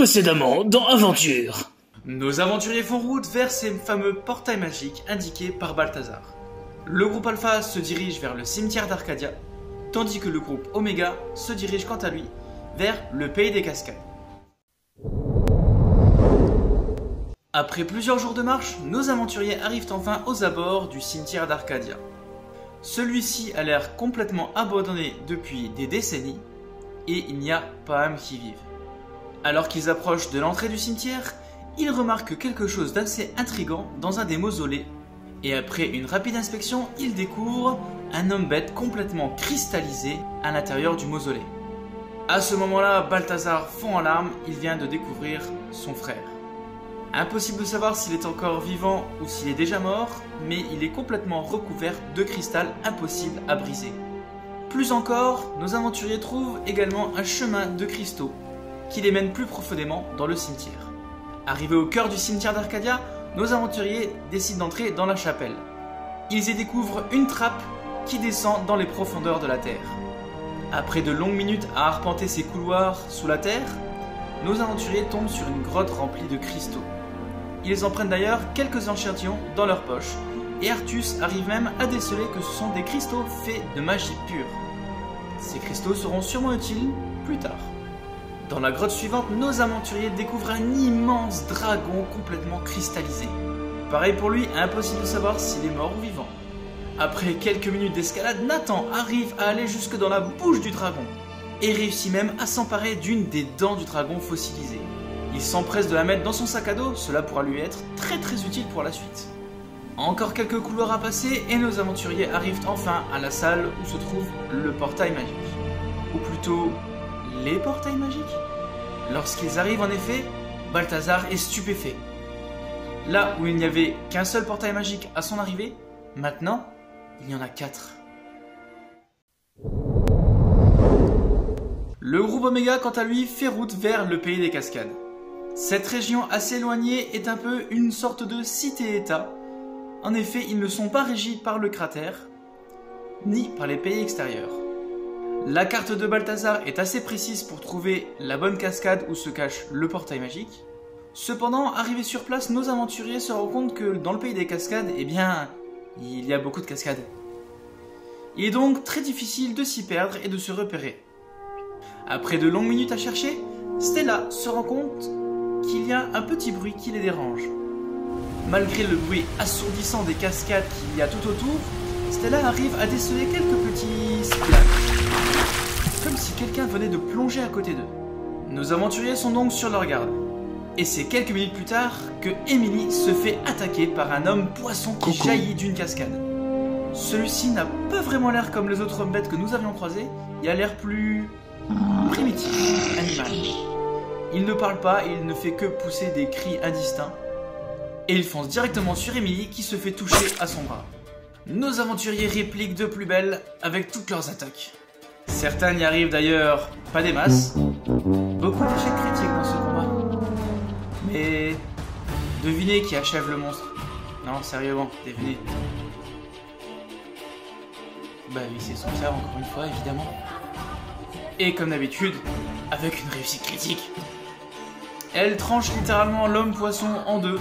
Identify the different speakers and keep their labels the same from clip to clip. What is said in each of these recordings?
Speaker 1: Précédemment dans Aventure.
Speaker 2: Nos aventuriers font route vers ces fameux portails magiques indiqués par Balthazar. Le groupe Alpha se dirige vers le cimetière d'Arcadia, tandis que le groupe Oméga se dirige quant à lui vers le pays des cascades. Après plusieurs jours de marche, nos aventuriers arrivent enfin aux abords du cimetière d'Arcadia. Celui-ci a l'air complètement abandonné depuis des décennies et il n'y a pas âme qui vive. Alors qu'ils approchent de l'entrée du cimetière, ils remarquent quelque chose d'assez intrigant dans un des mausolées. Et après une rapide inspection, ils découvrent un homme bête complètement cristallisé à l'intérieur du mausolée. À ce moment-là, Balthazar fond en larmes, il vient de découvrir son frère. Impossible de savoir s'il est encore vivant ou s'il est déjà mort, mais il est complètement recouvert de cristal impossible à briser. Plus encore, nos aventuriers trouvent également un chemin de cristaux qui les mène plus profondément dans le cimetière. Arrivés au cœur du cimetière d'Arcadia, nos aventuriers décident d'entrer dans la chapelle. Ils y découvrent une trappe qui descend dans les profondeurs de la terre. Après de longues minutes à arpenter ces couloirs sous la terre, nos aventuriers tombent sur une grotte remplie de cristaux. Ils en prennent d'ailleurs quelques échantillons dans leur poche, et Artus arrive même à déceler que ce sont des cristaux faits de magie pure. Ces cristaux seront sûrement utiles plus tard. Dans la grotte suivante, nos aventuriers découvrent un immense dragon complètement cristallisé. Pareil pour lui, impossible de savoir s'il est mort ou vivant. Après quelques minutes d'escalade, Nathan arrive à aller jusque dans la bouche du dragon et réussit même à s'emparer d'une des dents du dragon fossilisé. Il s'empresse de la mettre dans son sac à dos, cela pourra lui être très utile pour la suite. Encore quelques couloirs à passer et nos aventuriers arrivent enfin à la salle où se trouve le portail magique. Ou plutôt, les portails magiques. Lorsqu'ils arrivent en effet, Balthazar est stupéfait. Là où il n'y avait qu'un seul portail magique à son arrivée, maintenant, il y en a 4. Le groupe Oméga, quant à lui, fait route vers le pays des cascades. Cette région assez éloignée est un peu une sorte de cité-état. En effet, ils ne sont pas régis par le cratère, ni par les pays extérieurs. La carte de Balthazar est assez précise pour trouver la bonne cascade où se cache le portail magique. Cependant, arrivés sur place, nos aventuriers se rendent compte que dans le pays des cascades, eh bien, il y a beaucoup de cascades. Il est donc très difficile de s'y perdre et de se repérer. Après de longues minutes à chercher, Stella se rend compte qu'il y a un petit bruit qui les dérange. Malgré le bruit assourdissant des cascades qu'il y a tout autour, Stella arrive à déceler quelques petits splashs, comme si quelqu'un venait de plonger à côté d'eux. Nos aventuriers sont donc sur leur garde. Et c'est quelques minutes plus tard que Emily se fait attaquer par un homme poisson qui jaillit d'une cascade. Celui-ci n'a pas vraiment l'air comme les autres hommes bêtes que nous avions croisés, il a l'air plus primitif, animal. Il ne parle pas et il ne fait que pousser des cris indistincts. Et il fonce directement sur Emily qui se fait toucher à son bras. Nos aventuriers répliquent de plus belle avec toutes leurs attaques. Certains n'y arrivent d'ailleurs pas des masses. Beaucoup d'échecs critiques dans ce combat. Mais devinez qui achève le monstre. Non, sérieusement, devinez. Bah oui, c'est son frère encore une fois, évidemment. Et comme d'habitude, avec une réussite critique. Elle tranche littéralement l'homme poisson en deux.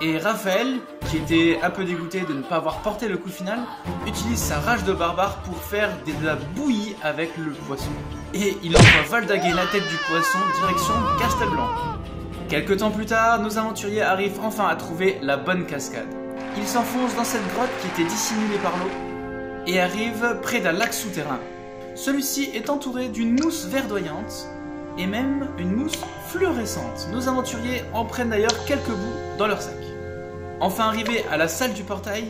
Speaker 2: Et Raphaël, qui était un peu dégoûté de ne pas avoir porté le coup final, utilise sa rage de barbare pour faire de la bouillie avec le poisson. Et il envoie valdaguer la tête du poisson direction Castelblanc. Quelques temps plus tard, nos aventuriers arrivent enfin à trouver la bonne cascade. Ils s'enfoncent dans cette grotte qui était dissimulée par l'eau et arrivent près d'un lac souterrain. Celui-ci est entouré d'une mousse verdoyante et même une mousse fluorescente. Nos aventuriers en prennent d'ailleurs quelques bouts dans leur sac. Enfin arrivés à la salle du portail,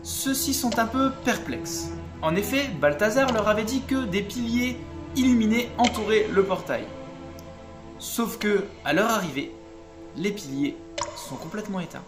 Speaker 2: Ceux-ci sont un peu perplexes. En effet, Balthazar leur avait dit que des piliers illuminés entouraient le portail. Sauf que, à leur arrivée, les piliers sont complètement éteints.